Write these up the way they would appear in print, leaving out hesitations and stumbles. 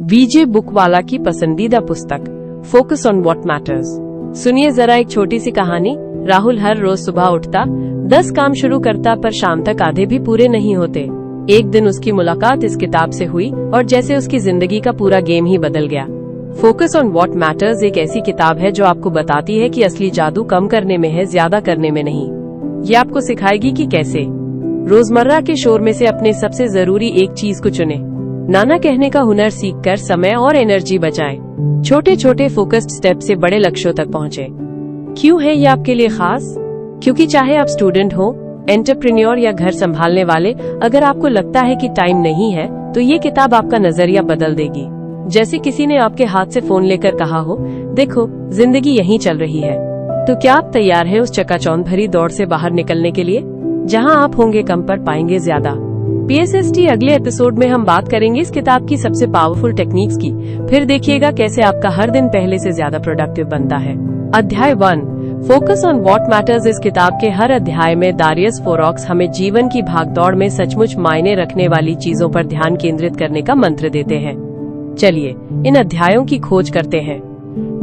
वीजे book वाला की पसंदीदा पुस्तक फोकस ऑन व्हाट मैटर्स। सुनिए जरा एक छोटी सी कहानी। राहुल हर रोज सुबह उठता, 10 काम शुरू करता, पर शाम तक आधे भी पूरे नहीं होते। एक दिन उसकी मुलाकात इस किताब से हुई और जैसे उसकी जिंदगी का पूरा गेम ही बदल गया। फोकस ऑन व्हाट मैटर्स एक ऐसी किताब है जो आपको बताती है कि असली जादू कम करने में है, ज्यादा करने में नहीं। ये आपको सिखाएगी कि कैसे रोजमर्रा के शोर में से अपने सबसे जरूरी एक चीज को चुने। नाना कहने का हुनर सीखकर समय और एनर्जी बचाएं। छोटे छोटे फोकस्ड स्टेप से बड़े लक्ष्यों तक पहुँचे। क्यों है ये आपके लिए खास? क्योंकि चाहे आप स्टूडेंट हो, एंटरप्रेन्योर या घर संभालने वाले, अगर आपको लगता है कि टाइम नहीं है तो ये किताब आपका नजरिया बदल देगी। जैसे किसी ने आपके हाथ से फोन लेकर कहा हो, देखो जिंदगी यहीं चल रही है। तो क्या आप तैयार हैं उस चकाचौंध भरी दौड़ से बाहर निकलने के लिए, जहां आप होंगे कम पर पाएंगे ज्यादा? PSST अगले एपिसोड में हम बात करेंगे इस किताब की सबसे पावरफुल टेक्निक्स की। फिर देखिएगा कैसे आपका हर दिन पहले से ज्यादा प्रोडक्टिव बनता है। अध्याय 1, फोकस ऑन व्हाट मैटर्स। इस किताब के हर अध्याय में दारियस फोरॉक्स हमें जीवन की भागदौड़ में सचमुच मायने रखने वाली चीजों पर ध्यान केंद्रित करने का मंत्र देते हैं। चलिए इन अध्यायों की खोज करते हैं।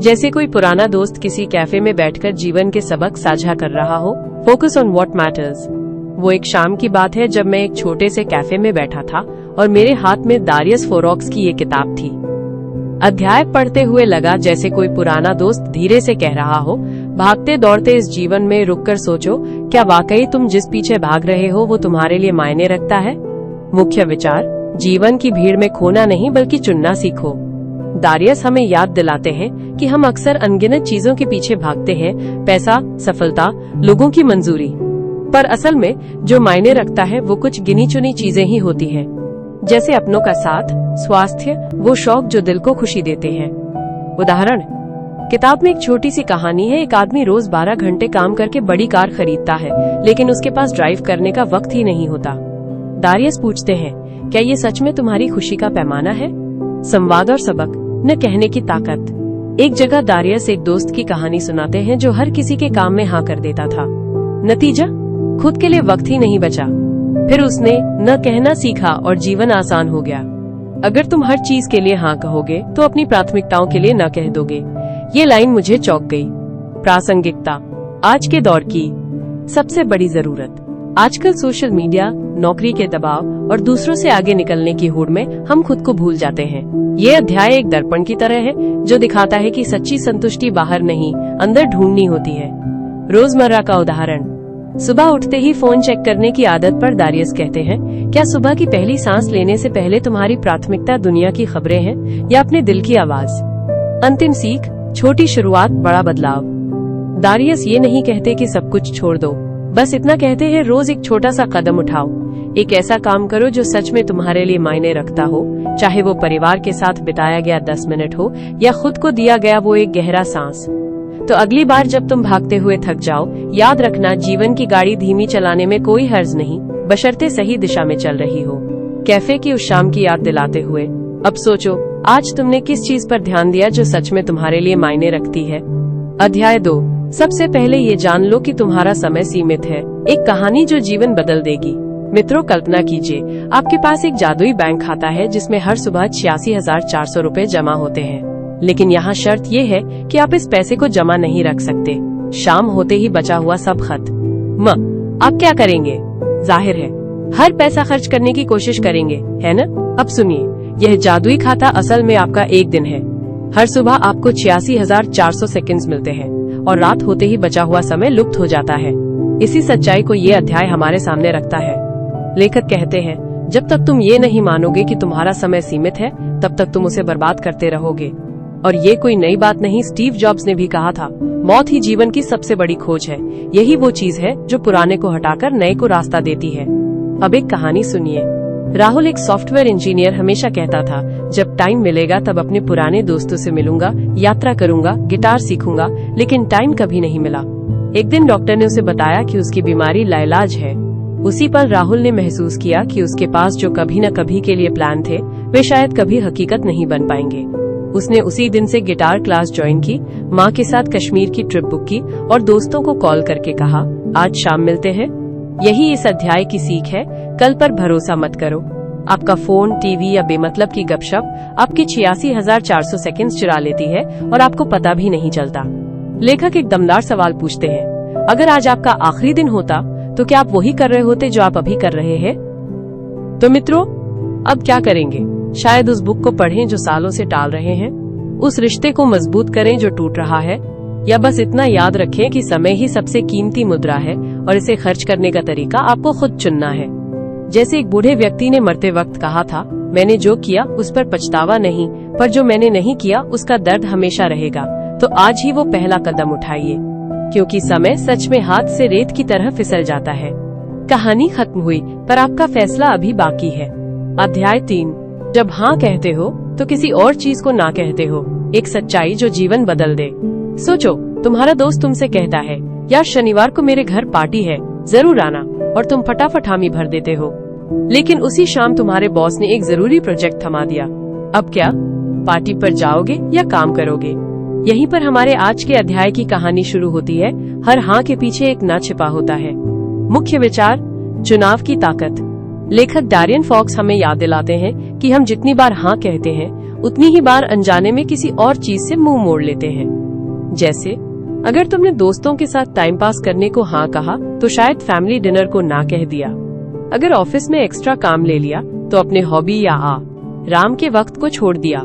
जैसे कोई पुराना दोस्त किसी कैफे में बैठकर जीवन के सबक साझा कर रहा हो। Focus on what matters. वो एक शाम की बात है जब मैं एक छोटे से कैफे में बैठा था और मेरे हाथ में दारियस फोरॉक्स की ये किताब थी। अध्याय पढ़ते हुए लगा जैसे कोई पुराना दोस्त धीरे से कह रहा हो, भागते दौड़ते इस जीवन में रुककर सोचो, क्या वाकई तुम जिस पीछे भाग रहे हो वो तुम्हारे लिए मायने रखता है? मुख्य विचार, जीवन की भीड़ में खोना नहीं बल्कि चुनना सीखो। दारियस हमें याद दिलाते हैं कि हम अक्सर अनगिनत चीजों के पीछे भागते हैं, पैसा, सफलता, लोगों की मंजूरी, पर असल में जो मायने रखता है वो कुछ गिनी चुनी चीजें ही होती हैं। जैसे अपनों का साथ, स्वास्थ्य, वो शौक जो दिल को खुशी देते हैं। उदाहरण, किताब में एक छोटी सी कहानी है। एक आदमी रोज 12 घंटे काम करके बड़ी कार खरीदता है, लेकिन उसके पास ड्राइव करने का वक्त ही नहीं होता। दारियस पूछते हैं, क्या ये सच में तुम्हारी खुशी का पैमाना है? संवाद और सबक, न कहने की ताकत। एक जगह दारियस एक दोस्त की कहानी सुनाते हैं जो हर किसी के काम में हाँ कर देता था। नतीजा, खुद के लिए वक्त ही नहीं बचा। फिर उसने न कहना सीखा और जीवन आसान हो गया। अगर तुम हर चीज के लिए हाँ कहोगे तो अपनी प्राथमिकताओं के लिए न कह दोगे। ये लाइन मुझे चौंक गई। प्रासंगिकता, आज के दौर की सबसे बड़ी जरूरत। आजकल सोशल मीडिया, नौकरी के दबाव और दूसरों से आगे निकलने की होड़ में हम खुद को भूल जाते हैं। ये अध्याय एक दर्पण की तरह है जो दिखाता है कि सच्ची संतुष्टि बाहर नहीं, अंदर ढूंढनी होती है। रोजमर्रा का उदाहरण, सुबह उठते ही फोन चेक करने की आदत पर दारियस कहते हैं, क्या सुबह की पहली सांस लेने से पहले तुम्हारी प्राथमिकता दुनिया की खबरें हैं या अपने दिल की आवाज? अंतिम सीख, छोटी शुरुआत, बड़ा बदलाव। दारियस ये नहीं कहते कि सब कुछ छोड़ दो, बस इतना कहते हैं रोज एक छोटा सा कदम उठाओ। एक ऐसा काम करो जो सच में तुम्हारे लिए मायने रखता हो, चाहे वो परिवार के साथ बिताया गया 10 मिनट हो या खुद को दिया गया वो एक गहरा सांस। तो अगली बार जब तुम भागते हुए थक जाओ, याद रखना जीवन की गाड़ी धीमी चलाने में कोई हर्ज नहीं, बशर्ते सही दिशा में चल रही हो। कैफे की उस शाम की याद दिलाते हुए अब सोचो, आज तुमने किस चीज पर ध्यान दिया जो सच में तुम्हारे लिए मायने रखती है। अध्याय 2, सबसे पहले ये जान लो कि तुम्हारा समय सीमित है। एक कहानी जो जीवन बदल देगी। मित्रों, कल्पना कीजिए आपके पास एक जादुई बैंक खाता है जिसमें हर सुबह 86,400 रुपए जमा होते हैं। लेकिन यहाँ शर्त ये है कि आप इस पैसे को जमा नहीं रख सकते। शाम होते ही बचा हुआ सब खत्म। आप क्या करेंगे? जाहिर है हर पैसा खर्च करने की कोशिश करेंगे, है न? अब सुनिए, यह जादुई खाता असल में आपका एक दिन है। हर सुबह आपको 86,400 सेकंड्स मिलते हैं और रात होते ही बचा हुआ समय लुप्त हो जाता है। इसी सच्चाई को ये अध्याय हमारे सामने रखता है। लेखक कहते हैं, जब तक तुम ये नहीं मानोगे कि तुम्हारा समय सीमित है, तब तक तुम उसे बर्बाद करते रहोगे। और ये कोई नई बात नहीं, स्टीव जॉब्स ने भी कहा था, मौत ही जीवन की सबसे बड़ी खोज है। यही वो चीज है जो पुराने को हटाकर नए को रास्ता देती है। अब एक कहानी सुनिए। राहुल एक सॉफ्टवेयर इंजीनियर हमेशा कहता था, जब टाइम मिलेगा तब अपने पुराने दोस्तों से मिलूंगा, यात्रा करूंगा, गिटार सीखूंगा, लेकिन टाइम कभी नहीं मिला। एक दिन डॉक्टर ने उसे बताया कि उसकी बीमारी लाइलाज है। उसी पल राहुल ने महसूस किया कि उसके पास जो कभी न कभी के लिए प्लान थे वे शायद कभी हकीकत नहीं बन पाएंगे। उसने उसी दिन से गिटार क्लास ज्वाइन की, माँ के साथ कश्मीर की ट्रिप बुक की और दोस्तों को कॉल करके कहा, आज शाम मिलते हैं। यही इस अध्याय की सीख है, कल पर भरोसा मत करो, आपका फोन, टीवी या बेमतलब की गपशप आपके 86,400 सेकंड्स चुरा लेती है और आपको पता भी नहीं चलता। लेखक एक दमदार सवाल पूछते हैं, अगर आज आपका आखिरी दिन होता तो क्या आप वही कर रहे होते जो आप अभी कर रहे हैं? तो मित्रों, अब क्या करेंगे? शायद उस बुक को पढ़ें जो सालों से टाल रहे हैं, उस रिश्ते को मजबूत करें जो टूट रहा है, या बस इतना याद रखें कि समय ही सबसे कीमती मुद्रा है और इसे खर्च करने का तरीका आपको खुद चुनना है। जैसे एक बूढ़े व्यक्ति ने मरते वक्त कहा था, मैंने जो किया उस पर पछतावा नहीं, पर जो मैंने नहीं किया उसका दर्द हमेशा रहेगा। तो आज ही वो पहला कदम उठाइए, क्योंकि समय सच में हाथ से रेत की तरह फिसल जाता है। कहानी खत्म हुई, पर आपका फैसला अभी बाकी है। अध्याय 3, जब हाँ कहते हो तो किसी और चीज को ना कहते हो, एक सच्चाई जो जीवन बदल दे। सोचो, तुम्हारा दोस्त तुमसे कहता है, यार शनिवार को मेरे घर पार्टी है, जरूर आना, और तुम फटाफट हामी भर देते हो। लेकिन उसी शाम तुम्हारे बॉस ने एक जरूरी प्रोजेक्ट थमा दिया। अब क्या? पार्टी पर जाओगे या काम करोगे? यहीं पर हमारे आज के अध्याय की कहानी शुरू होती है। हर हाँ के पीछे एक ना छिपा होता है। मुख्य विचार, चुनाव की ताकत। लेखक डारियन फॉक्स हमें याद दिलाते हैं कि हम जितनी बार हाँ कहते हैं उतनी ही बार अनजाने में किसी और चीज से मुंह मोड़ लेते हैं। जैसे अगर तुमने दोस्तों के साथ टाइम पास करने को हाँ कहा तो शायद फैमिली डिनर को ना कह दिया। अगर ऑफिस में एक्स्ट्रा काम ले लिया तो अपने हॉबी या आराम के वक्त को छोड़ दिया।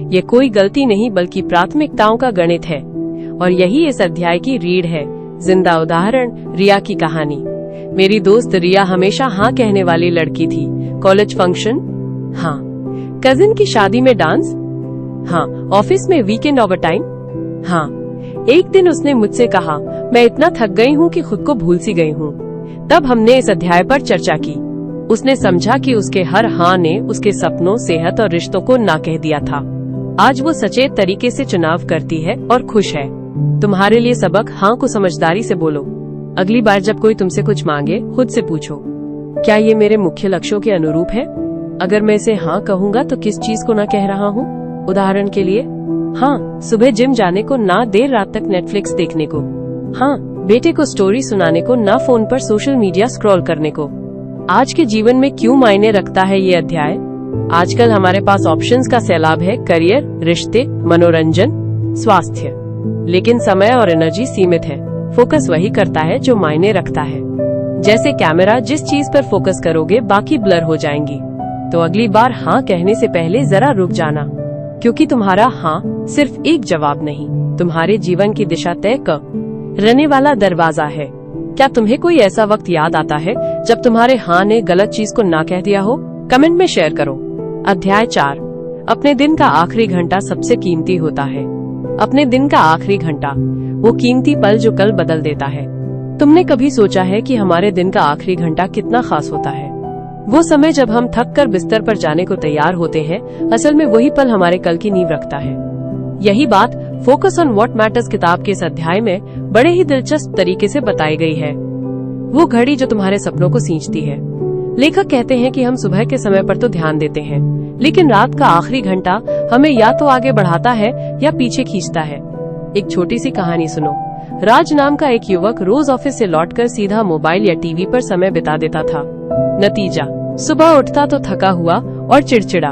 ये कोई गलती नहीं बल्कि प्राथमिकताओं का गणित है। और यही इस अध्याय की रीढ़ है। जिंदा उदाहरण, रिया की कहानी। मेरी दोस्त रिया हमेशा हाँ कहने वाली लड़की थी। कॉलेज फंक्शन हाँ, कजिन की शादी में डांस हाँ, ऑफिस में वीकेंड ओवरटाइम हाँ। एक दिन उसने मुझसे कहा, मैं इतना थक गई हूँ कि खुद को भूल सी गई हूँ। तब हमने इस अध्याय पर चर्चा की। उसने समझा कि उसके हर हाँ ने उसके सपनों, सेहत और रिश्तों को ना कह दिया था। आज वो सचेत तरीके से चुनाव करती है और खुश है। तुम्हारे लिए सबक, हाँ को समझदारी से बोलो। अगली बार जब कोई तुमसे कुछ मांगे, खुद से पूछो, क्या ये मेरे मुख्य लक्ष्यों के अनुरूप है? अगर मैं इसे हाँ कहूँगा तो किस चीज को ना कह रहा हूँ? उदाहरण के लिए, हाँ, सुबह जिम जाने को, ना देर रात तक नेटफ्लिक्स देखने को। हाँ, बेटे को स्टोरी सुनाने को, ना फोन पर सोशल मीडिया स्क्रॉल करने को। आज के जीवन में क्यों मायने रखता है ये अध्याय? आजकल हमारे पास ऑप्शंस का सैलाब है, करियर, रिश्ते, मनोरंजन, स्वास्थ्य। लेकिन समय और एनर्जी सीमित है। फोकस वही करता है जो मायने रखता है। जैसे कैमरा, जिस चीज पर फोकस करोगे बाकी ब्लर हो जाएंगी। तो अगली बार हाँ कहने से पहले जरा रुक जाना, क्योंकि तुम्हारा हाँ सिर्फ एक जवाब नहीं, तुम्हारे जीवन की दिशा तय करने वाला दरवाजा है। क्या तुम्हें कोई ऐसा वक्त याद आता है जब तुम्हारे हाँ ने गलत चीज को ना कह दिया हो? कमेंट में शेयर करो। अध्याय 4, अपने दिन का आखिरी घंटा सबसे कीमती होता है। अपने दिन का आखिरी घंटा, वो कीमती पल जो कल बदल देता है। तुमने कभी सोचा है कि हमारे दिन का आखिरी घंटा कितना खास होता है? वो समय जब हम थक कर बिस्तर पर जाने को तैयार होते हैं, असल में वही पल हमारे कल की नींव रखता है। यही बात फोकस ऑन व्हाट मैटर्स किताब के इस अध्याय में बड़े ही दिलचस्प तरीके से बताई गई है। वो घड़ी जो तुम्हारे सपनों को सींचती है। लेखक कहते हैं कि हम सुबह के समय पर तो ध्यान देते हैं, लेकिन रात का आखिरी घंटा हमें या तो आगे बढ़ाता है या पीछे खींचता है। एक छोटी सी कहानी सुनो। राज नाम का एक युवक रोज ऑफिस से लौटकर सीधा मोबाइल या टीवी पर समय बिता देता था। नतीजा, सुबह उठता तो थका हुआ और चिड़चिड़ा।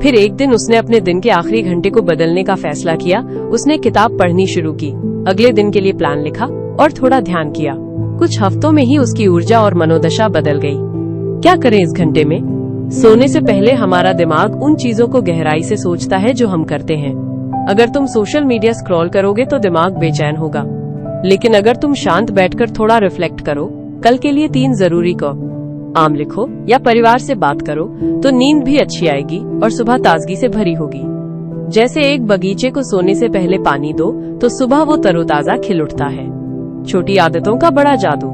फिर एक दिन उसने अपने दिन के आखिरी घंटे को बदलने का फैसला किया। उसने किताब पढ़नी शुरू की, अगले दिन के लिए प्लान लिखा और थोड़ा ध्यान किया। कुछ हफ्तों में ही उसकी ऊर्जा और मनोदशा बदल गई। क्या करें इस घंटे में? सोने से पहले हमारा दिमाग उन चीजों को गहराई से सोचता है जो हम करते हैं। अगर तुम सोशल मीडिया स्क्रॉल करोगे तो दिमाग बेचैन होगा, लेकिन अगर तुम शांत बैठकर थोड़ा रिफ्लेक्ट करो, कल के लिए 3 जरूरी काम लिखो या परिवार से बात करो, तो नींद भी अच्छी आएगी और सुबह ताजगी से भरी होगी। जैसे एक बगीचे को सोने से पहले पानी दो तो सुबह वो तरोताजा खिल उठता है। छोटी आदतों का बड़ा जादू।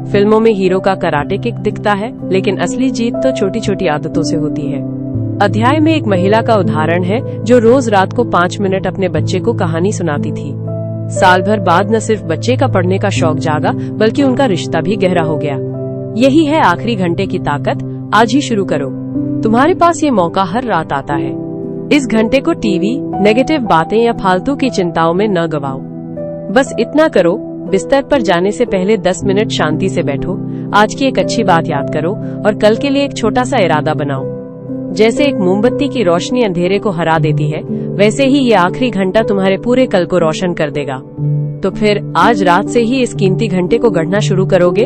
फिल्मों में हीरो का कराटे किक दिखता है, लेकिन असली जीत तो छोटी छोटी आदतों से होती है। अध्याय में एक महिला का उदाहरण है जो रोज रात को 5 मिनट अपने बच्चे को कहानी सुनाती थी। साल भर बाद न सिर्फ बच्चे का पढ़ने का शौक जागा, बल्कि उनका रिश्ता भी गहरा हो गया। यही है आखिरी घंटे की ताकत। आज ही शुरू करो। तुम्हारे पास ये मौका हर रात आता है। इस घंटे को टीवी, नेगेटिव बातें या फालतू की चिंताओं में न गवाओ। बस इतना करो, बिस्तर पर जाने से पहले 10 मिनट शांति से बैठो, आज की एक अच्छी बात याद करो और कल के लिए एक छोटा सा इरादा बनाओ। जैसे एक मोमबत्ती की रोशनी अंधेरे को हरा देती है, वैसे ही ये आखिरी घंटा तुम्हारे पूरे कल को रोशन कर देगा। तो फिर आज रात से ही इस कीमती घंटे को गढ़ना शुरू करोगे।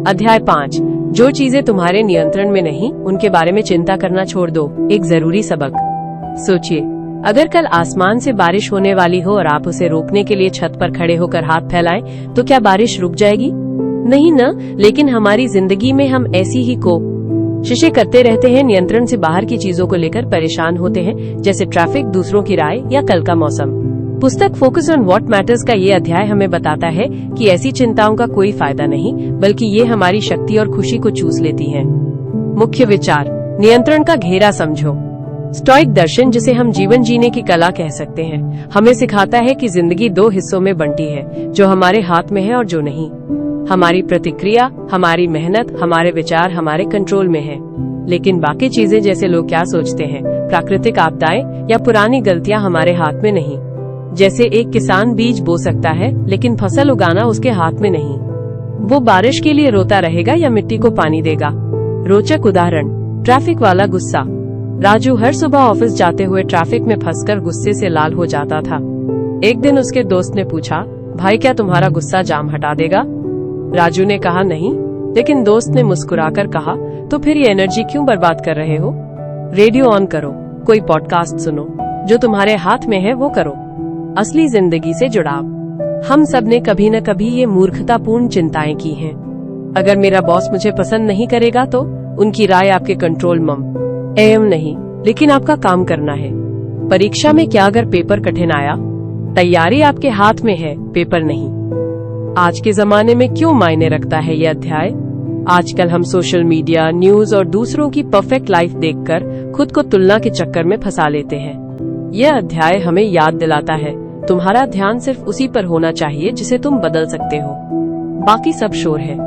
अध्याय 5, जो चीजें तुम्हारे नियंत्रण में नहीं, उनके बारे में चिंता करना छोड़ दो। एक जरूरी सबक। सोचिए, अगर कल आसमान से बारिश होने वाली हो और आप उसे रोकने के लिए छत पर खड़े होकर हाथ फैलाएं, तो क्या बारिश रुक जाएगी? नहीं ना। लेकिन हमारी जिंदगी में हम ऐसी ही कोशिशें करते रहते हैं, नियंत्रण से बाहर की चीजों को लेकर परेशान होते हैं, जैसे ट्रैफिक, दूसरों की राय या कल का मौसम। पुस्तक फोकस ऑन व्हाट मैटर्स का ये अध्याय हमें बताता है कि ऐसी चिंताओं का कोई फायदा नहीं, बल्कि ये हमारी शक्ति और खुशी को चूस लेती हैं। मुख्य विचार, नियंत्रण का घेरा समझो। स्टोइक दर्शन, जिसे हम जीवन जीने की कला कह सकते हैं, हमें सिखाता है कि जिंदगी 2 हिस्सों में बंटी है, जो हमारे हाथ में है और जो नहीं। हमारी प्रतिक्रिया, हमारी मेहनत, हमारे विचार हमारे कंट्रोल में है, लेकिन बाकी चीजें जैसे लोग क्या सोचते हैं, प्राकृतिक आपदाएं या पुरानी गलतियां हमारे हाथ में नहीं। जैसे एक किसान बीज बो सकता है, लेकिन फसल उगाना उसके हाथ में नहीं। वो बारिश के लिए रोता रहेगा या मिट्टी को पानी देगा। रोचक उदाहरण, ट्रैफिक वाला गुस्सा। राजू हर सुबह ऑफिस जाते हुए ट्रैफिक में फंसकर गुस्से से लाल हो जाता था। एक दिन उसके दोस्त ने पूछा, भाई क्या तुम्हारा गुस्सा जाम हटा देगा? राजू ने कहा नहीं, लेकिन दोस्त ने मुस्कुराकर कहा, तो फिर ये एनर्जी क्यों बर्बाद कर रहे हो? रेडियो ऑन करो, कोई पॉडकास्ट सुनो, जो तुम्हारे हाथ में है वो करो। असली जिंदगी से जुड़ाव। हम सब ने कभी न कभी ये मूर्खतापूर्ण चिंताएं की हैं। अगर मेरा बॉस मुझे पसंद नहीं करेगा तो उनकी राय आपके कंट्रोल एम नहीं, लेकिन आपका काम करना है। परीक्षा में क्या अगर पेपर कठिन आया? तैयारी आपके हाथ में है, पेपर नहीं। आज के जमाने में क्यों मायने रखता है ये अध्याय? आजकल हम सोशल मीडिया, न्यूज और दूसरों की परफेक्ट लाइफ देखकर खुद को तुलना के चक्कर में फंसा लेते हैं। यह अध्याय हमें याद दिलाता है, तुम्हारा ध्यान सिर्फ उसी पर होना चाहिए जिसे तुम बदल सकते हो, बाकी सब शोर है।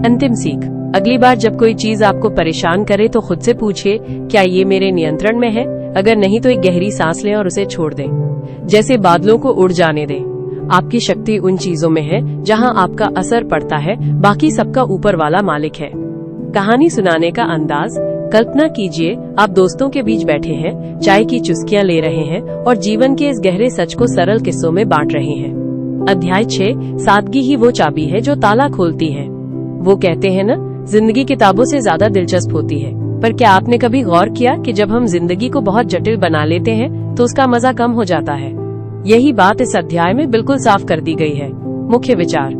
अंतिम सीख, अगली बार जब कोई चीज आपको परेशान करे तो खुद से पूछिए, क्या ये मेरे नियंत्रण में है? अगर नहीं तो एक गहरी सांस लें और उसे छोड़ दें। जैसे बादलों को उड़ जाने दें। आपकी शक्ति उन चीजों में है जहां आपका असर पड़ता है, बाकी सबका ऊपर वाला मालिक है। कहानी सुनाने का अंदाज, कल्पना कीजिए आप दोस्तों के बीच बैठे हैं, चाय की चुस्कियां ले रहे हैं और जीवन के इस गहरे सच को सरल किस्सों में बांट रहे हैं। अध्याय 6, सादगी ही वो चाबी है जो ताला खोलती है। वो कहते हैं ना, जिंदगी किताबों से ज्यादा दिलचस्प होती है, पर क्या आपने कभी गौर किया कि जब हम जिंदगी को बहुत जटिल बना लेते हैं तो उसका मजा कम हो जाता है? यही बात इस अध्याय में बिल्कुल साफ कर दी गई है। मुख्य विचार,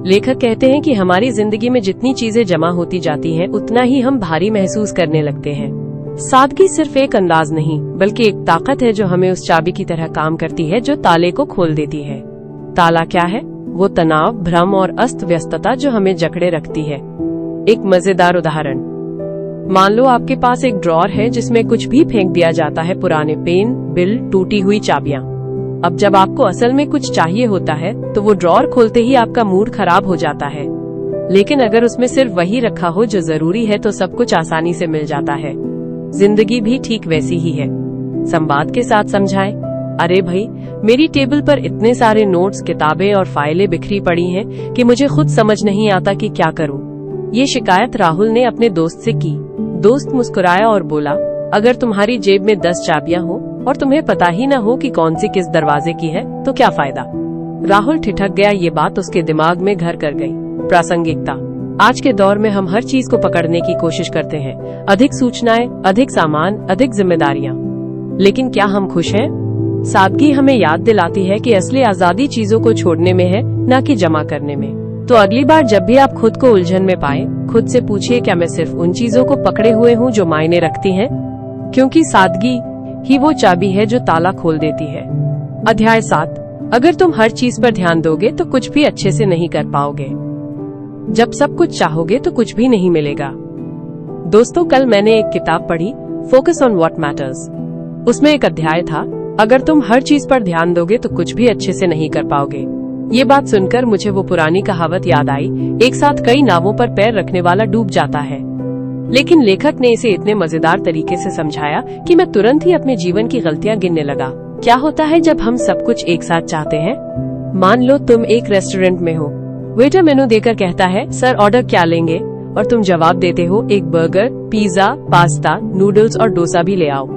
लेखक कहते हैं कि हमारी जिंदगी में जितनी चीजें जमा होती जाती हैं, उतना ही हम भारी महसूस करने लगते हैं। सादगी सिर्फ एक अंदाज नहीं, बल्कि एक ताकत है जो हमें उस चाबी की तरह काम करती है जो ताले को खोल देती है। ताला क्या है? वो तनाव, भ्रम और अस्त व्यस्तता जो हमें जकड़े रखती है। एक मजेदार उदाहरण, मान लो आपके पास एक ड्रॉर है जिसमें कुछ भी फेंक दिया जाता है, पुराने पेन, बिल, टूटी हुई चाबियां। अब जब आपको असल में कुछ चाहिए होता है तो वो ड्रॉर खोलते ही आपका मूड खराब हो जाता है। लेकिन अगर उसमें सिर्फ वही रखा हो जो जरूरी है तो सब कुछ आसानी से मिल जाता है। जिंदगी भी ठीक वैसी ही है। संवाद के साथ समझाएं, अरे भाई, मेरी टेबल पर इतने सारे नोट्स, किताबें और फाइलें बिखरी पड़ी हैं कि मुझे खुद समझ नहीं आता कि क्या करूं। ये शिकायत राहुल ने अपने दोस्त से की। दोस्त मुस्कुराया और बोला, अगर तुम्हारी जेब में 10 चाबियां हो और तुम्हें पता ही न हो कि कौन सी किस दरवाजे की है तो क्या फायदा? राहुल ठिठक गया। ये बात उसके दिमाग में घर कर गई। प्रासंगिकता, आज के दौर में हम हर चीज को पकड़ने की कोशिश करते हैं, अधिक सूचनाएं, अधिक सामान, अधिक जिम्मेदारियां। लेकिन क्या हम खुश हैं? सादगी हमें याद दिलाती है कि असली आजादी चीजों को छोड़ने में है, न कि जमा करने में। तो अगली बार जब भी आप खुद को उलझन में पाए, खुद से पूछिए, क्या मैं सिर्फ उन चीजों को पकड़े हुए हूँ जो मायने रखती हैं? क्योंकि सादगी ही वो चाबी है जो ताला खोल देती है। अध्याय 7, अगर तुम हर चीज पर ध्यान दोगे तो कुछ भी अच्छे से नहीं कर पाओगे। जब सब कुछ चाहोगे तो कुछ भी नहीं मिलेगा। दोस्तों, कल मैंने एक किताब पढ़ी, फोकस ऑन व्हाट मैटर्स। उसमें एक अध्याय था, अगर तुम हर चीज पर ध्यान दोगे तो कुछ भी अच्छे से नहीं कर पाओगे। ये बात सुनकर मुझे वो पुरानी कहावत याद आई, एक साथ कई नावों पर पैर रखने वाला डूब जाता है। लेकिन लेखक ने इसे इतने मजेदार तरीके से समझाया कि मैं तुरंत ही अपने जीवन की गलतियां गिनने लगा। क्या होता है जब हम सब कुछ एक साथ चाहते हैं? मान लो तुम एक रेस्टोरेंट में हो, वेटर मेनू देकर कहता है, सर ऑर्डर क्या लेंगे? और तुम जवाब देते हो एक बर्गर, पिज्जा, पास्ता, नूडल्स और डोसा भी ले आओ।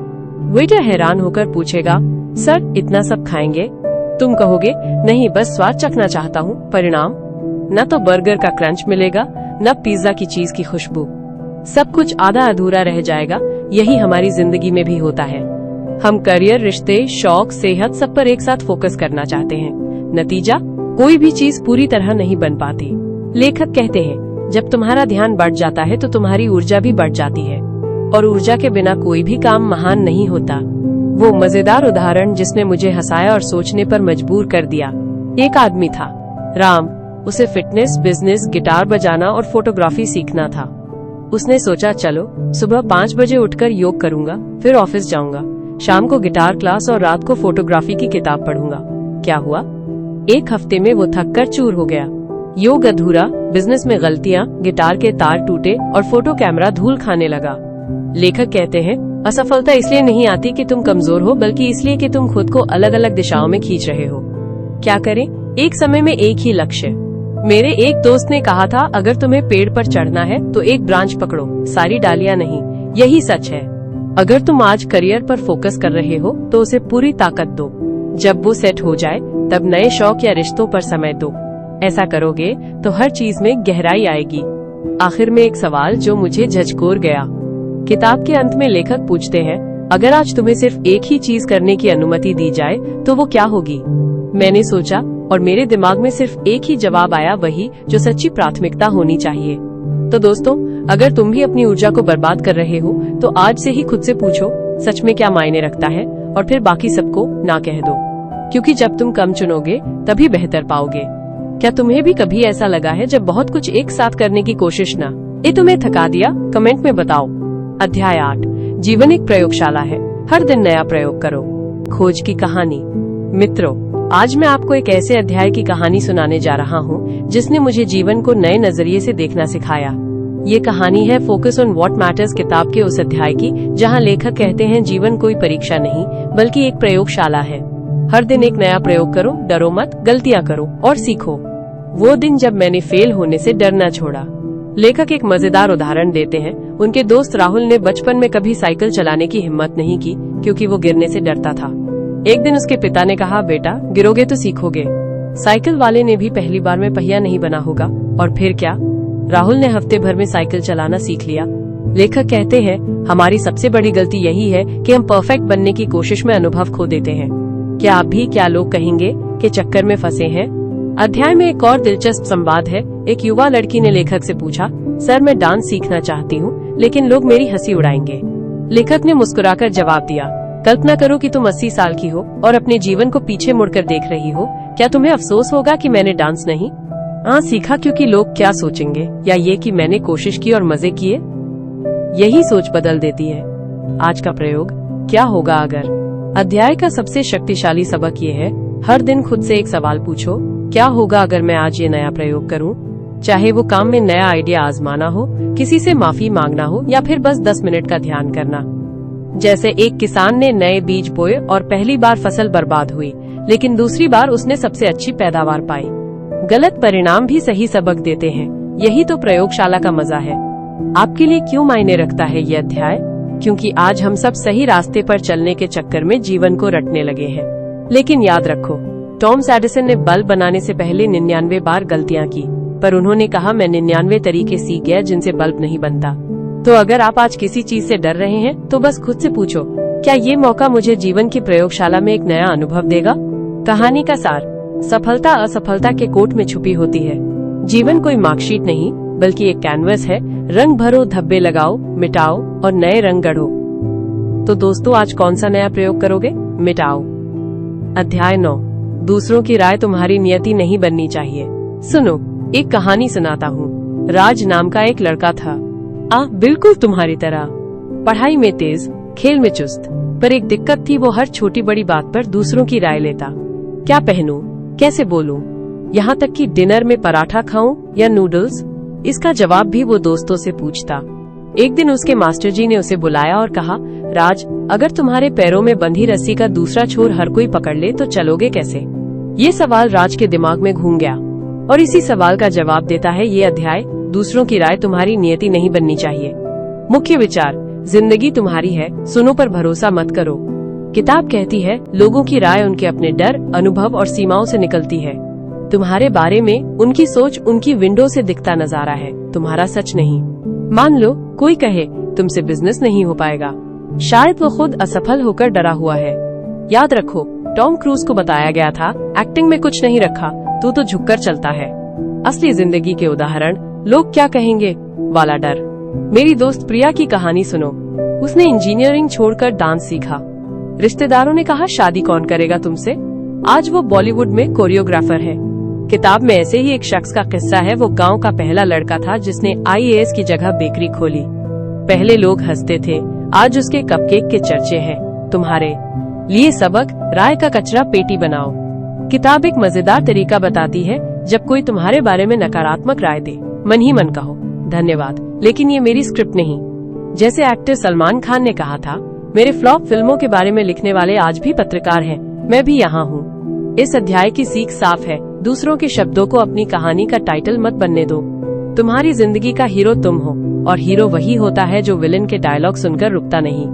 वेटर हैरान होकर पूछेगा, सर इतना सब खाएंगे? तुम कहोगे, नहीं बस स्वाद चखना चाहता हूँ। परिणाम, न तो बर्गर का क्रंच मिलेगा, न पिज्जा की चीज की खुशबू। सब कुछ आधा अधूरा रह जाएगा। यही हमारी जिंदगी में भी होता है। हम करियर, रिश्ते, शौक, सेहत सब पर एक साथ फोकस करना चाहते हैं। नतीजा, कोई भी चीज पूरी तरह नहीं बन पाती। लेखक कहते हैं, जब तुम्हारा ध्यान बढ़ जाता है तो तुम्हारी ऊर्जा भी बढ़ जाती है, और ऊर्जा के बिना कोई भी काम महान नहीं होता। वो मजेदार उदाहरण जिसने मुझे हंसाया और सोचने पर मजबूर कर दिया। एक आदमी था, राम। उसे फिटनेस, बिजनेस, गिटार बजाना और फोटोग्राफी सीखना था। उसने सोचा, चलो सुबह 5 बजे उठकर योग करूंगा, फिर ऑफिस जाऊंगा, शाम को गिटार क्लास और रात को फोटोग्राफी की किताब पढ़ूंगा। क्या हुआ? एक हफ्ते में वो थक कर चूर हो गया। योग अधूरा, बिजनेस में गलतियां, गिटार के तार टूटे और फोटो कैमरा धूल खाने लगा। लेखक कहते हैं, असफलता इसलिए नहीं आती कि तुम कमजोर हो, बल्कि इसलिए कि तुम खुद को अलग अलग दिशाओं में खींच रहे हो। क्या करें? एक समय में एक ही लक्ष्य। मेरे एक दोस्त ने कहा था, अगर तुम्हें पेड़ पर चढ़ना है तो एक ब्रांच पकड़ो, सारी डालियां नहीं। यही सच है। अगर तुम आज करियर पर फोकस कर रहे हो तो उसे पूरी ताकत दो। जब वो सेट हो जाए तब नए शौक या रिश्तों पर समय दो। ऐसा करोगे तो हर चीज में गहराई आएगी। आखिर में एक सवाल जो मुझे झकझोर गया। किताब के अंत में लेखक पूछते हैं, अगर आज तुम्हें सिर्फ एक ही चीज करने की अनुमति दी जाए तो वो क्या होगी? मैंने सोचा और मेरे दिमाग में सिर्फ एक ही जवाब आया, वही जो सच्ची प्राथमिकता होनी चाहिए। तो दोस्तों, अगर तुम भी अपनी ऊर्जा को बर्बाद कर रहे हो तो आज से ही खुद से पूछो, सच में क्या मायने रखता है, और फिर बाकी सबको ना कह दो। क्योंकि जब तुम कम चुनोगे तभी बेहतर पाओगे। क्या तुम्हें भी कभी ऐसा लगा है जब बहुत कुछ एक साथ करने की कोशिश ना ये तुम्हें थका दिया? कमेंट में बताओ। अध्याय 8, जीवन एक प्रयोगशाला है, हर दिन नया प्रयोग करो। खोज की कहानी। मित्रों, आज मैं आपको एक ऐसे अध्याय की कहानी सुनाने जा रहा हूँ जिसने मुझे जीवन को नए नजरिए से देखना सिखाया। ये कहानी है फोकस ऑन व्हाट मैटर्स किताब के उस अध्याय की, जहाँ लेखक कहते हैं, जीवन कोई परीक्षा नहीं बल्कि एक प्रयोगशाला है। हर दिन एक नया प्रयोग करो, डरो मत, गलतियाँ करो और सीखो। वो दिन जब मैंने फेल होने से डरना छोड़ा। लेखक एक मजेदार उदाहरण देते हैं। उनके दोस्त राहुल ने बचपन में कभी साइकिल चलाने की हिम्मत नहीं की क्योंकि वो गिरने से डरता था। एक दिन उसके पिता ने कहा, बेटा गिरोगे तो सीखोगे। साइकिल वाले ने भी पहली बार में पहिया नहीं बना होगा, और फिर क्या? राहुल ने हफ्ते भर में साइकिल चलाना सीख लिया। लेखक कहते हैं, हमारी सबसे बड़ी गलती यही है कि हम परफेक्ट बनने की कोशिश में अनुभव खो देते हैं। क्या आप भी क्या लोग कहेंगे के चक्कर में फंसे हैं? अध्याय में एक और दिलचस्प संवाद है। एक युवा लड़की ने लेखक से पूछा, सर मैं डांस सीखना चाहती हूँ लेकिन लोग मेरी हंसी उड़ाएंगे। लेखक ने मुस्कुराकर जवाब दिया, कल्पना करो कि तुम 80 साल की हो और अपने जीवन को पीछे मुड़कर देख रही हो। क्या तुम्हें अफसोस होगा कि मैंने डांस नहीं सीखा क्योंकि लोग क्या सोचेंगे, या ये कि मैंने कोशिश की और मजे किए? यही सोच बदल देती है। आज का प्रयोग, क्या होगा अगर। अध्याय का सबसे शक्तिशाली सबक ये है, हर दिन खुद से एक सवाल पूछो, क्या होगा अगर मैं आज ये नया प्रयोग करूं? चाहे वो काम में नया आइडिया आजमाना हो, किसी से माफी मांगना हो, या फिर बस 10 मिनट का ध्यान करना। जैसे एक किसान ने नए बीज बोए और पहली बार फसल बर्बाद हुई, लेकिन दूसरी बार उसने सबसे अच्छी पैदावार पाई। गलत परिणाम भी सही सबक देते हैं। यही तो प्रयोगशाला का मजा है। आपके लिए क्यों मायने रखता है ये अध्याय? क्योंकि आज हम सब सही रास्ते पर चलने के चक्कर में जीवन को रटने लगे हैं। लेकिन याद रखो, टॉमस एडिसन ने बल्ब बनाने से पहले 99 बार गलतियां की, पर उन्होंने कहा, मैं 99 तरीके सीख गया जिनसे बल्ब नहीं बनता। तो अगर आप आज किसी चीज से डर रहे हैं तो बस खुद से पूछो, क्या ये मौका मुझे जीवन की प्रयोगशाला में एक नया अनुभव देगा? कहानी का सार, सफलता असफलता के कोट में छुपी होती है। जीवन कोई मार्कशीट नहीं बल्कि एक कैनवस है। रंग भरो, धब्बे लगाओ, मिटाओ और नए रंग गढ़ो। तो दोस्तों, आज कौन सा नया प्रयोग करोगे? मिटाओ। अध्याय 9, दूसरों की राय तुम्हारी नियति नहीं बननी चाहिए। सुनो, एक कहानी सुनाता हूँ। राज नाम का एक लड़का था, बिल्कुल तुम्हारी तरह, पढ़ाई में तेज, खेल में चुस्त। पर एक दिक्कत थी, वो हर छोटी बड़ी बात पर दूसरों की राय लेता। क्या पहनूं, कैसे बोलूं, यहाँ तक कि डिनर में पराठा खाऊं या नूडल्स, इसका जवाब भी वो दोस्तों से पूछता। एक दिन उसके मास्टर जी ने उसे बुलाया और कहा, राज, अगर तुम्हारे पैरों में बंधी रस्सी का दूसरा छोर हर कोई पकड़ ले तो चलोगे कैसे? ये सवाल राज के दिमाग में घूम गया, और इसी सवाल का जवाब देता है ये अध्याय। दूसरों की राय तुम्हारी नियति नहीं बननी चाहिए। मुख्य विचार, जिंदगी तुम्हारी है, सुनो पर भरोसा मत करो। किताब कहती है लोगों की राय उनके अपने डर, अनुभव और सीमाओं से निकलती है। तुम्हारे बारे में उनकी सोच उनकी विंडो से दिखता नजारा है, तुम्हारा सच नहीं। मान लो कोई कहे तुमसे बिजनेस नहीं हो पाएगा, शायद वो खुद असफल होकर डरा हुआ है। याद रखो, टॉम क्रूज को बताया गया था एक्टिंग में कुछ नहीं रखा, तू तो झुककर चलता है। असली जिंदगी के उदाहरण, लोग क्या कहेंगे वाला डर। मेरी दोस्त प्रिया की कहानी सुनो। उसने इंजीनियरिंग छोड़कर डांस सीखा। रिश्तेदारों ने कहा शादी कौन करेगा तुमसे। आज वो बॉलीवुड में कोरियोग्राफर है। किताब में ऐसे ही एक शख्स का किस्सा है। वो गांव का पहला लड़का था जिसने IAS की जगह बेकरी खोली। पहले लोग हंसते थे, आज उसके कपकेक के चर्चे हैं। तुम्हारे लिए सबक, राय का कचरा पेटी बनाओ। किताब एक मजेदार तरीका बताती है, जब कोई तुम्हारे बारे में नकारात्मक राय दे, मन ही मन कहो धन्यवाद, लेकिन ये मेरी स्क्रिप्ट नहीं। जैसे एक्टर सलमान खान ने कहा था, मेरे फ्लॉप फिल्मों के बारे में लिखने वाले आज भी पत्रकार हैं, मैं भी यहाँ हूँ। इस अध्याय की सीख साफ है, दूसरों के शब्दों को अपनी कहानी का टाइटल मत बनने दो। तुम्हारी जिंदगी का हीरो तुम हो, और हीरो वही होता है जो विलेन के डायलॉग सुनकर रुकता नहीं।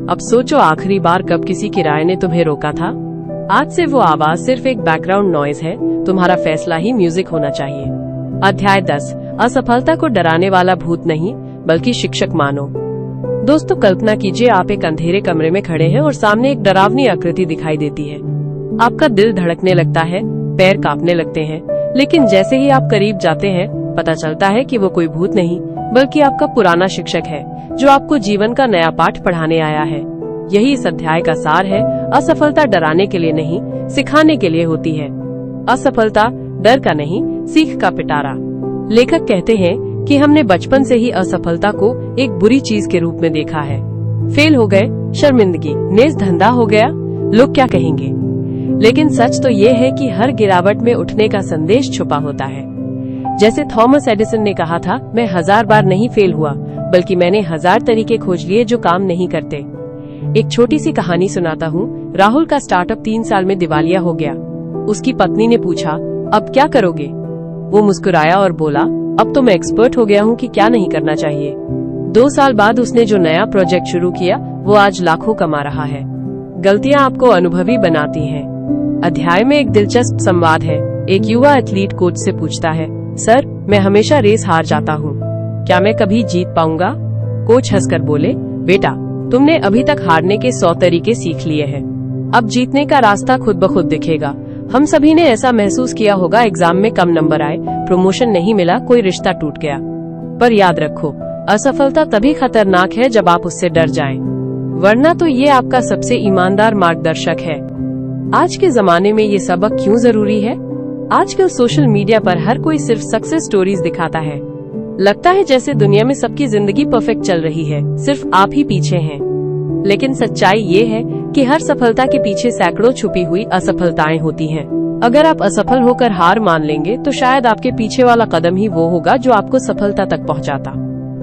अब सोचो आखिरी बार कब किसी की राय ने तुम्हें रोका था। आज से वो आवाज सिर्फ एक बैकग्राउंड नॉइज है, तुम्हारा फैसला ही म्यूजिक होना चाहिए। अध्याय 10, असफलता को डराने वाला भूत नहीं बल्कि शिक्षक मानो। दोस्तों, कल्पना कीजिए आप एक अंधेरे कमरे में खड़े हैं और सामने एक डरावनी आकृति दिखाई देती है। आपका दिल धड़कने लगता है, पैर कांपने लगते हैं, लेकिन जैसे ही आप करीब जाते हैं पता चलता है कि वो कोई भूत नहीं बल्कि आपका पुराना शिक्षक है, जो आपको जीवन का नया पाठ पढ़ाने आया है। यही इस अध्याय का सार है। असफलता डराने के लिए नहीं, सिखाने के लिए होती है। असफलता डर का नहीं, सीख का पिटारा। लेखक कहते हैं कि हमने बचपन से ही असफलता को एक बुरी चीज के रूप में देखा है। फेल हो गए, शर्मिंदगी, नेज धंधा हो गया, लोग क्या कहेंगे। लेकिन सच तो ये है कि हर गिरावट में उठने का संदेश छुपा होता है। जैसे थॉमस एडिसन ने कहा था, मैं 1000 बार नहीं फेल हुआ, बल्कि मैंने 1000 तरीके खोज लिए जो काम नहीं करते। एक छोटी सी कहानी सुनाता हूँ। राहुल का स्टार्टअप 3 साल में दिवालिया हो गया। उसकी पत्नी ने पूछा, अब क्या करोगे? वो मुस्कुराया और बोला, अब तो मैं एक्सपर्ट हो गया हूँ कि क्या नहीं करना चाहिए। 2 साल बाद उसने जो नया प्रोजेक्ट शुरू किया वो आज लाखों कमा रहा है। गलतियाँ आपको अनुभवी बनाती हैं। अध्याय में एक दिलचस्प संवाद है। एक युवा एथलीट कोच से पूछता है, सर मैं हमेशा रेस हार जाता हूँ, क्या मैं कभी जीत पाऊंगा? कोच हंसकर बोले, बेटा तुमने अभी तक हारने के 100 तरीके सीख लिए हैं, अब जीतने का रास्ता खुद ब खुद दिखेगा। हम सभी ने ऐसा महसूस किया होगा, एग्जाम में कम नंबर आए, प्रमोशन नहीं मिला, कोई रिश्ता टूट गया। पर याद रखो, असफलता तभी खतरनाक है जब आप उससे डर जाएं, वरना तो ये आपका सबसे ईमानदार मार्गदर्शक है। आज के जमाने में ये सबक क्यों जरूरी है? आजकल सोशल मीडिया पर हर कोई सिर्फ सक्सेस स्टोरीज दिखाता है। लगता है जैसे दुनिया में सबकी जिंदगी परफेक्ट चल रही है, सिर्फ आप ही पीछे हैं। लेकिन सच्चाई ये है कि हर सफलता के पीछे सैकड़ों छुपी हुई असफलताएं होती हैं। अगर आप असफल होकर हार मान लेंगे तो शायद आपके पीछे वाला कदम ही वो होगा जो आपको सफलता तक पहुंचाता।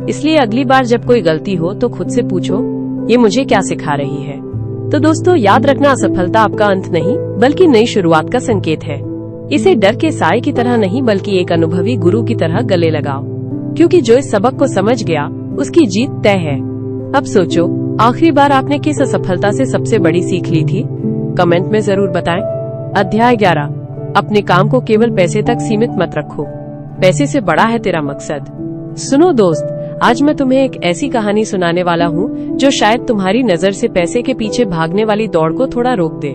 इसलिए अगली बार जब कोई गलती हो तो खुद से पूछो, ये मुझे क्या सिखा रही है? तो दोस्तों, याद रखना, असफलता आपका अंत नहीं बल्कि नई शुरुआत का संकेत है। इसे डर के साए की तरह नहीं बल्कि एक अनुभवी गुरु की तरह गले लगाओ, क्योंकि जो इस सबक को समझ गया उसकी जीत तय है। अब सोचो, आखिरी बार आपने किस असफलता से सबसे बड़ी सीख ली थी? कमेंट में जरूर बताएं। अध्याय 11, अपने काम को केवल पैसे तक सीमित मत रखो, पैसे से बड़ा है तेरा मकसद। सुनो दोस्त, आज मैं तुम्हें एक ऐसी कहानी सुनाने वाला हूँ जो शायद तुम्हारी नजर से पैसे के पीछे भागने वाली दौड़ को थोड़ा रोक दे।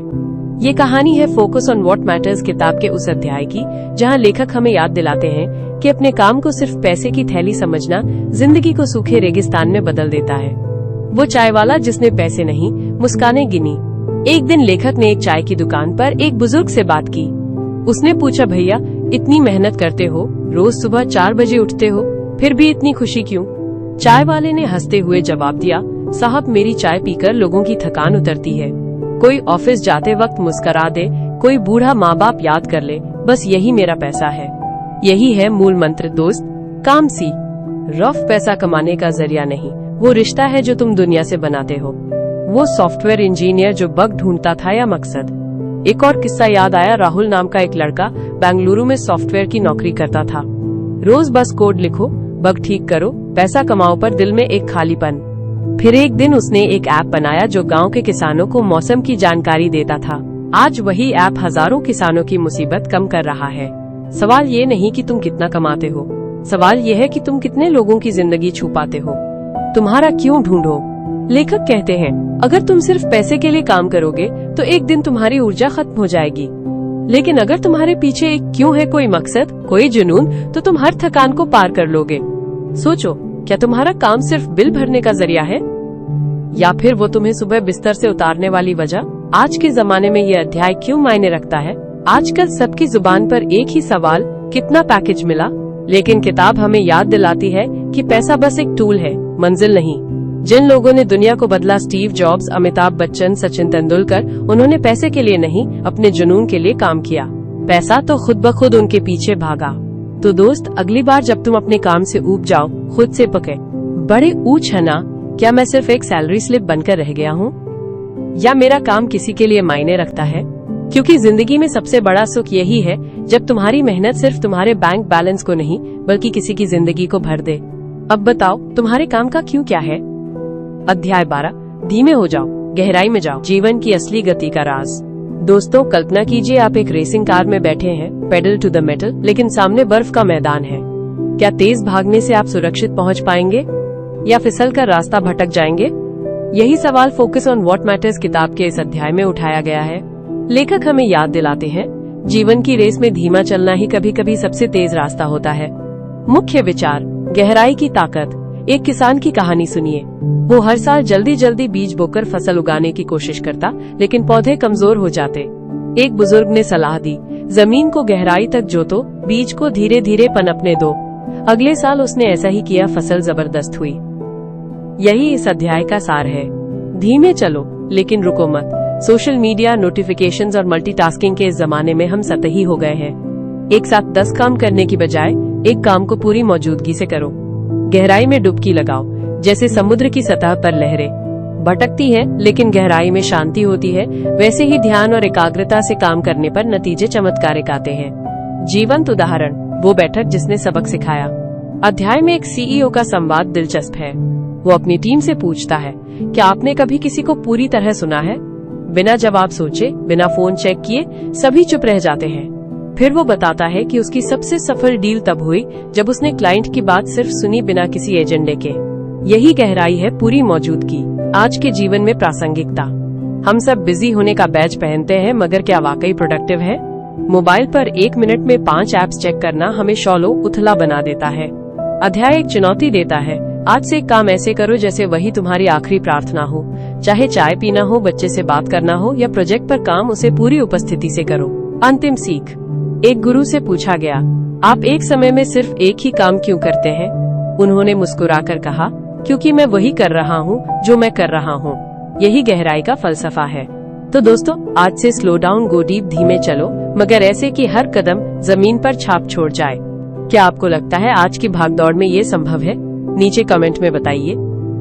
ये कहानी है फोकस ऑन व्हाट मैटर्स किताब के उस अध्याय की, जहाँ लेखक हमें याद दिलाते हैं कि अपने काम को सिर्फ पैसे की थैली समझना जिंदगी को सूखे रेगिस्तान में बदल देता है। वो चाय वाला जिसने पैसे नहीं, मुस्कानें गिनी। एक दिन लेखक ने एक चाय की दुकान पर एक बुजुर्ग से बात की। उसने पूछा, भैया इतनी मेहनत करते हो, रोज सुबह 4 बजे उठते हो, फिर भी इतनी खुशी क्यों? चाय वाले ने हंसते हुए जवाब दिया, साहब मेरी चाय पीकर लोगों की थकान उतरती है। कोई ऑफिस जाते वक्त मुस्करा दे, कोई बूढ़ा माँ बाप याद कर ले, बस यही मेरा पैसा है। यही है मूल मंत्र दोस्त, काम सी रफ पैसा कमाने का जरिया नहीं, वो रिश्ता है जो तुम दुनिया से बनाते हो। वो सॉफ्टवेयर इंजीनियर जो बग ढूंढता था या मकसद। एक और किस्सा याद आया। राहुल नाम का एक लड़का बेंगलुरु में सॉफ्टवेयर की नौकरी करता था। रोज बस कोड लिखो, बग ठीक करो, पैसा कमाओ, पर दिल में एक खालीपन। फिर एक दिन उसने एक ऐप बनाया जो गांव के किसानों को मौसम की जानकारी देता था। आज वही ऐप हजारों किसानों की मुसीबत कम कर रहा है। सवाल ये नहीं कि तुम कितना कमाते हो, सवाल ये है कि तुम कितने लोगों की जिंदगी छू पाते हो। तुम्हारा क्यों ढूंढो। लेखक कहते हैं, अगर तुम सिर्फ पैसे के लिए काम करोगे तो एक दिन तुम्हारी ऊर्जा खत्म हो जाएगी, लेकिन अगर तुम्हारे पीछे एक क्यों है, कोई मकसद, कोई जुनून, तो तुम हर थकान को पार कर लोगे। सोचो, क्या तुम्हारा काम सिर्फ बिल भरने का जरिया है, या फिर वो तुम्हें सुबह बिस्तर से उतारने वाली वजह? आज के जमाने में ये अध्याय क्यों मायने रखता है? आजकल सबकी जुबान पर एक ही सवाल, कितना पैकेज मिला? लेकिन किताब हमें याद दिलाती है कि पैसा बस एक टूल है, मंजिल नहीं। जिन लोगों ने दुनिया को बदला, स्टीव जॉब्स, अमिताभ बच्चन, सचिन तेंदुलकर, उन्होंने पैसे के लिए नहीं, अपने जुनून के लिए काम किया। पैसा तो खुद ब खुद उनके पीछे भागा। तो दोस्त, अगली बार जब तुम अपने काम से ऊब जाओ, खुद से पके, बड़े ऊंच है ना, क्या मैं सिर्फ एक सैलरी स्लिप बनकर रह गया हूँ, या मेरा काम किसी के लिए मायने रखता है? क्योंकि जिंदगी में सबसे बड़ा सुख यही है जब तुम्हारी मेहनत सिर्फ तुम्हारे बैंक बैलेंस को नहीं, बल्कि किसी की जिंदगी को भर दे। अब बताओ, तुम्हारे काम का क्यों क्या है? अध्याय 12, धीमे हो जाओ, गहराई में जाओ, जीवन की असली गति का राज। दोस्तों, कल्पना कीजिए आप एक रेसिंग कार में बैठे हैं, पेडल टू द मेटल, लेकिन सामने बर्फ का मैदान है। क्या तेज भागने से आप सुरक्षित पहुंच पाएंगे, या फिसल कर रास्ता भटक जाएंगे? यही सवाल फोकस ऑन व्हाट मैटर्स किताब के इस अध्याय में उठाया गया है। लेखक हमें याद दिलाते हैं, जीवन की रेस में धीमा चलना ही कभी कभी सबसे तेज रास्ता होता है। मुख्य विचार, गहराई की ताकत। एक किसान की कहानी सुनिए। वो हर साल जल्दी जल्दी बीज बोकर फसल उगाने की कोशिश करता, लेकिन पौधे कमजोर हो जाते। एक बुजुर्ग ने सलाह दी, जमीन को गहराई तक जोतो, बीज को धीरे धीरे पनपने दो। अगले साल उसने ऐसा ही किया, फसल जबरदस्त हुई। यही इस अध्याय का सार है। धीमे चलो, लेकिन रुको मत। सोशल मीडिया, नोटिफिकेशंस और मल्टीटास्किंग के इस जमाने में हम सतही हो गए हैं। एक साथ 10 काम करने की बजाय एक काम को पूरी मौजूदगी से करो। गहराई में डुबकी लगाओ, जैसे समुद्र की सतह पर लहरें भटकती हैं, लेकिन गहराई में शांति होती है। वैसे ही ध्यान और एकाग्रता से काम करने पर नतीजे चमत्कारिक आते हैं। जीवंत उदाहरण, वो बैठक जिसने सबक सिखाया। अध्याय में एक सीईओ का संवाद दिलचस्प है। वो अपनी टीम से पूछता है, क्या आपने कभी किसी को पूरी तरह सुना है? बिना जवाब सोचे, बिना फोन चेक किए सभी चुप रह जाते हैं। फिर वो बताता है कि उसकी सबसे सफल डील तब हुई जब उसने क्लाइंट की बात सिर्फ सुनी, बिना किसी एजेंडे के। यही गहराई है, पूरी मौजूदगी। आज के जीवन में प्रासंगिकता। हम सब बिजी होने का बैज पहनते हैं, मगर क्या वाकई प्रोडक्टिव है? मोबाइल पर 1 मिनट में 5 ऐप्स चेक करना हमें शौलो उथला बना देता है। अध्याय एक चुनौती देता है, आज से एक काम ऐसे करो जैसे वही तुम्हारी आखिरी प्रार्थना हो। चाहे चाय पीना हो, बच्चे से बात करना हो, या प्रोजेक्ट पर काम, उसे पूरी उपस्थिति से करो। अंतिम सीख, एक गुरु से पूछा गया, आप एक समय में सिर्फ एक ही काम क्यों करते हैं? उन्होंने मुस्कुराकर कहा, क्योंकि मैं वही कर रहा हूँ जो मैं कर रहा हूँ। यही गहराई का फलसफा है। तो दोस्तों, आज से स्लो डाउन, गो डीप, धीमे चलो, मगर ऐसे कि हर कदम जमीन पर छाप छोड़ जाए। क्या आपको लगता है आज की भागदौड़ में ये संभव है? नीचे कमेंट में बताइए।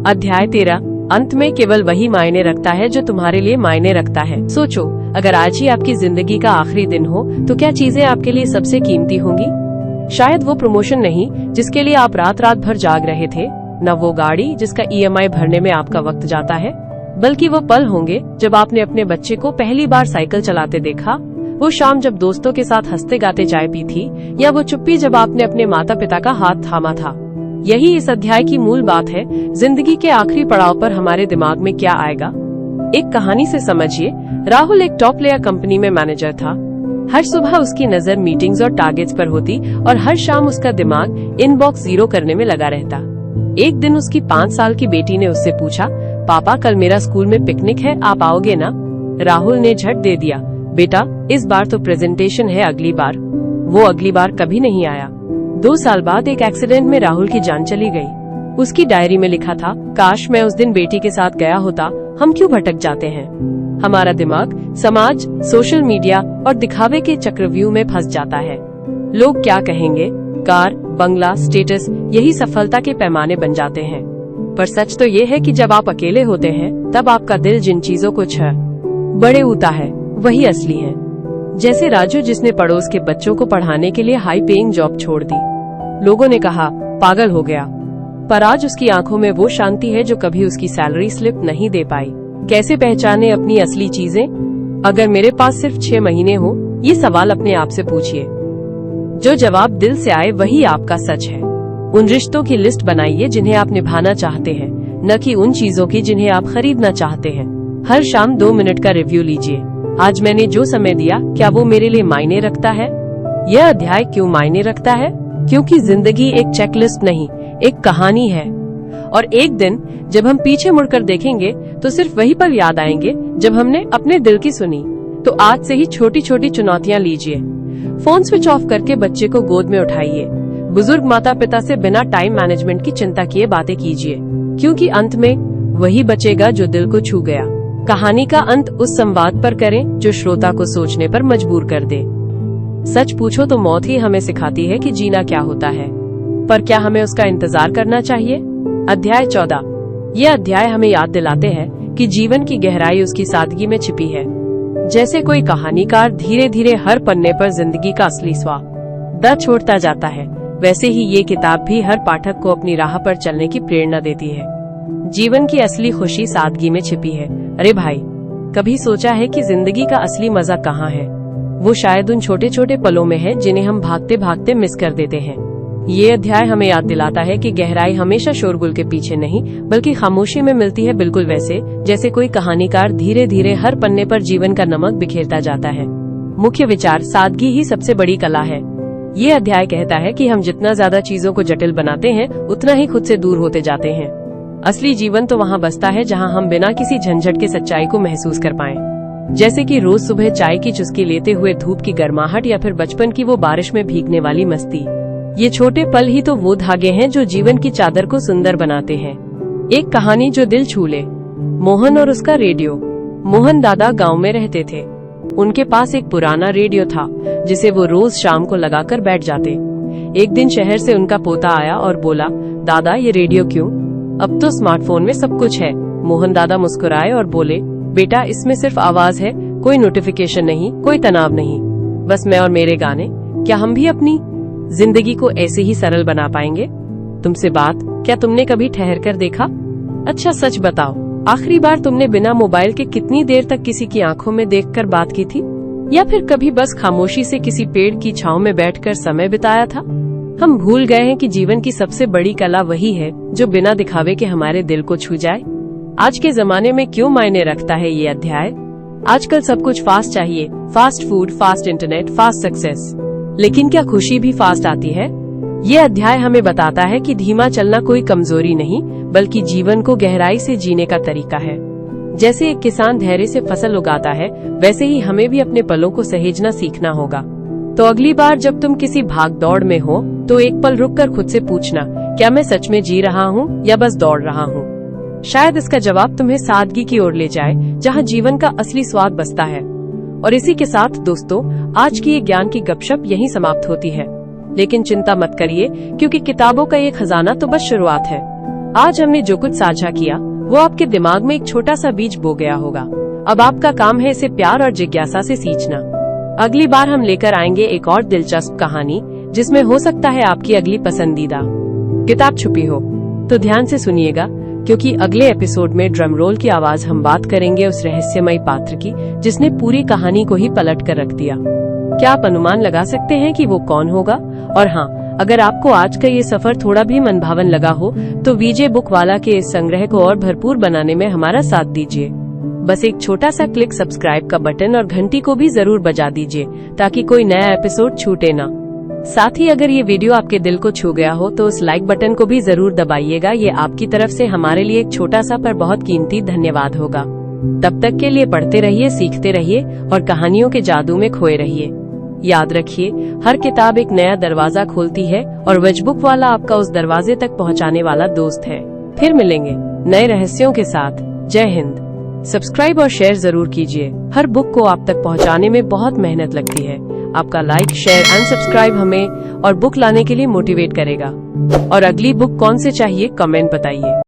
अध्याय 13, अंत में केवल वही मायने रखता है जो तुम्हारे लिए मायने रखता है। सोचो, अगर आज ही आपकी जिंदगी का आखिरी दिन हो तो क्या चीजें आपके लिए सबसे कीमती होंगी? शायद वो प्रमोशन नहीं जिसके लिए आप रात रात भर जाग रहे थे, न वो गाड़ी जिसका EMI भरने में आपका वक्त जाता है, बल्कि वो पल होंगे जब आपने अपने बच्चे को पहली बार साइकिल चलाते देखा, वो शाम जब दोस्तों के साथ हंसते गाते चाय पी थी, या वो चुप्पी जब आपने अपने माता पिता का हाथ थामा था। यही इस अध्याय की मूल बात है। जिंदगी के आखिरी पड़ाव पर हमारे दिमाग में क्या आएगा? एक कहानी से समझिए। राहुल एक टॉप लेयर कंपनी में मैनेजर था। हर सुबह उसकी नजर मीटिंग्स और टारगेट्स पर होती और हर शाम उसका दिमाग इनबॉक्स जीरो करने में लगा रहता। एक दिन उसकी 5 साल की बेटी ने उससे पूछा, पापा कल मेरा स्कूल में पिकनिक है, आप आओगे ना? राहुल ने झट दे दिया, बेटा इस बार तो प्रेजेंटेशन है, अगली बार। वो अगली बार कभी नहीं आया। 2 साल बाद एक एक्सीडेंट में राहुल की जान चली गई। उसकी डायरी में लिखा था, काश मैं उस दिन बेटी के साथ गया होता। हम क्यों भटक जाते हैं? हमारा दिमाग समाज, सोशल मीडिया और दिखावे के चक्रव्यूह में फंस जाता है। लोग क्या कहेंगे, कार, बंगला, स्टेटस, यही सफलता के पैमाने बन जाते हैं। पर सच तो ये है कि जब आप अकेले होते हैं तब आपका दिल जिन चीजों को बड़े उता है वही असली है। जैसे राजू जिसने पड़ोस के बच्चों को पढ़ाने के लिए हाई पेइंग जॉब छोड़ दी। लोगों ने कहा पागल हो गया। पर आज उसकी आंखों में वो शांति है जो कभी उसकी सैलरी स्लिप नहीं दे पाई। कैसे पहचाने अपनी असली चीजें? अगर मेरे पास सिर्फ 6 महीने हो, ये सवाल अपने आप से पूछिए। जो जवाब दिल से आए वही आपका सच है। उन रिश्तों की लिस्ट बनाइए जिन्हें आप निभाना चाहते हैं, न कि उन चीजों की जिन्हें आप खरीदना चाहते हैं। हर शाम 2 मिनट का रिव्यू लीजिए। आज मैंने जो समय दिया, क्या वो मेरे लिए मायने रखता है? यह अध्याय क्यों मायने रखता है? क्योंकि जिंदगी एक चेकलिस्ट नहीं, एक कहानी है। और एक दिन जब हम पीछे मुड़कर देखेंगे तो सिर्फ वही पल याद आएंगे जब हमने अपने दिल की सुनी। तो आज से ही छोटी छोटी चुनौतियां लीजिए। फोन स्विच ऑफ करके बच्चे को गोद में उठाइए। बुजुर्ग माता पिता से बिना टाइम मैनेजमेंट की चिंता किए बातें कीजिए, क्योंकि अंत में वही बचेगा जो दिल को छू गया। कहानी का अंत उस संवाद पर करें जो श्रोता को सोचने पर मजबूर कर दे। सच पूछो तो मौत ही हमें सिखाती है कि जीना क्या होता है, पर क्या हमें उसका इंतजार करना चाहिए? अध्याय 14। ये अध्याय हमें याद दिलाते हैं कि जीवन की गहराई उसकी सादगी में छिपी है। जैसे कोई कहानीकार धीरे धीरे हर पन्ने पर जिंदगी का असली स्वाद छोड़ता जाता है, वैसे ही ये किताब भी हर पाठक को अपनी राह पर चलने की प्रेरणा देती है। जीवन की असली खुशी सादगी में छिपी है। अरे भाई, कभी सोचा है कि जिंदगी का असली मजा कहाँ है? वो शायद उन छोटे छोटे पलों में है जिन्हें हम भागते भागते मिस कर देते हैं। ये अध्याय हमें याद दिलाता है कि गहराई हमेशा शोरगुल के पीछे नहीं, बल्कि खामोशी में मिलती है, बिल्कुल वैसे जैसे कोई कहानीकार धीरे धीरे हर पन्ने पर जीवन का नमक बिखेरता जाता है। मुख्य विचार: सादगी ही सबसे बड़ी कला है। ये अध्याय कहता है कि हम जितना ज्यादा चीजों को जटिल बनाते हैं, उतना ही खुद से दूर होते जाते हैं। असली जीवन तो वहाँ बसता है जहाँ हम बिना किसी झंझट के सच्चाई को महसूस कर पाएं। जैसे कि रोज सुबह चाय की चुस्की लेते हुए धूप की गर्माहट, या फिर बचपन की वो बारिश में भीगने वाली मस्ती। ये छोटे पल ही तो वो धागे हैं जो जीवन की चादर को सुंदर बनाते हैं। एक कहानी जो दिल छू ले। मोहन और उसका रेडियो। मोहन दादा गांव में रहते थे। उनके पास एक पुराना रेडियो था जिसे वो रोज शाम को लगाकर बैठ जाते। एक दिन शहर से उनका पोता आया और बोला, दादा ये रेडियो क्यों? अब तो स्मार्टफोन में सब कुछ है। मोहन दादा मुस्कुराए और बोले, बेटा इसमें सिर्फ आवाज है, कोई नोटिफिकेशन नहीं, कोई तनाव नहीं, बस मैं और मेरे गाने। क्या हम भी अपनी जिंदगी को ऐसे ही सरल बना पाएंगे? तुमसे बात, क्या तुमने कभी ठहर कर देखा? अच्छा सच बताओ, आखिरी बार तुमने बिना मोबाइल के कितनी देर तक किसी की आंखों में देखकर बात की थी? या फिर कभी बस खामोशी से किसी पेड़ की छांव में बैठकर समय बिताया था? हम भूल गए हैं कि जीवन की सबसे बड़ी कला वही है जो बिना दिखावे के हमारे दिल को छू जाए। आज के जमाने में क्यों मायने रखता है ये अध्याय? आजकल सब कुछ फास्ट चाहिए, fast food, fast internet, fast success. लेकिन क्या खुशी भी फास्ट आती है? ये अध्याय हमें बताता है कि धीमा चलना कोई कमजोरी नहीं, बल्कि जीवन को गहराई से जीने का तरीका है। जैसे एक किसान धैर्य से फसल उगाता है, वैसे ही हमें भी अपने पलों को सहेजना सीखना होगा। तो अगली बार जब तुम किसी भाग दौड़ में हो, तो एक पल रुककर खुद से पूछना, क्या मैं सच में जी रहा हूँ या बस दौड़ रहा हूँ? शायद इसका जवाब तुम्हें सादगी की ओर ले जाए, जहाँ जीवन का असली स्वाद बसता है। और इसी के साथ दोस्तों, आज की ये ज्ञान की गपशप यहीं समाप्त होती है। लेकिन चिंता मत करिए, क्योंकि किताबों का ये खजाना तो बस शुरुआत है। आज हमने जो कुछ साझा किया वो आपके दिमाग में एक छोटा सा बीज बो गया होगा। अब आपका काम है इसे प्यार और जिज्ञासा से सींचना। अगली बार हम लेकर आएंगे एक और दिलचस्प कहानी, जिसमें हो सकता है आपकी अगली पसंदीदा किताब छुपी हो। तो ध्यान से सुनिएगा, क्योंकि अगले एपिसोड में ड्रम रोल की आवाज हम बात करेंगे उस रहस्यमयी पात्र की जिसने पूरी कहानी को ही पलट कर रख दिया। क्या आप अनुमान लगा सकते हैं कि वो कौन होगा? और हाँ, अगर आपको आज का ये सफर थोड़ा भी मनभावन लगा हो, तो वीजे बुक वाला के इस संग्रह को और भरपूर बनाने में हमारा साथ दीजिए। बस एक छोटा सा क्लिक सब्सक्राइब का बटन और घंटी को भी जरूर बजा दीजिए, ताकि कोई नया एपिसोड छूटे ना। साथ ही अगर ये वीडियो आपके दिल को छू गया हो तो उस लाइक बटन को भी जरूर दबाइएगा। ये आपकी तरफ से हमारे लिए एक छोटा सा पर बहुत कीमती धन्यवाद होगा। तब तक के लिए पढ़ते रहिए, सीखते रहिए और कहानियों के जादू में खोए रहिए। याद रखिए, हर किताब एक नया दरवाजा खोलती है और वेजबुक वाला आपका उस दरवाजे तक पहुंचाने वाला दोस्त है। फिर मिलेंगे नए रहस्यों के साथ। जय हिंद। सब्सक्राइब और शेयर जरूर कीजिए। हर बुक को आप तक पहुंचाने में बहुत मेहनत लगती है। आपका लाइक, शेयर एंड सब्सक्राइब हमें और बुक लाने के लिए मोटिवेट करेगा। और अगली बुक कौन से चाहिए, कमेंट बताइए।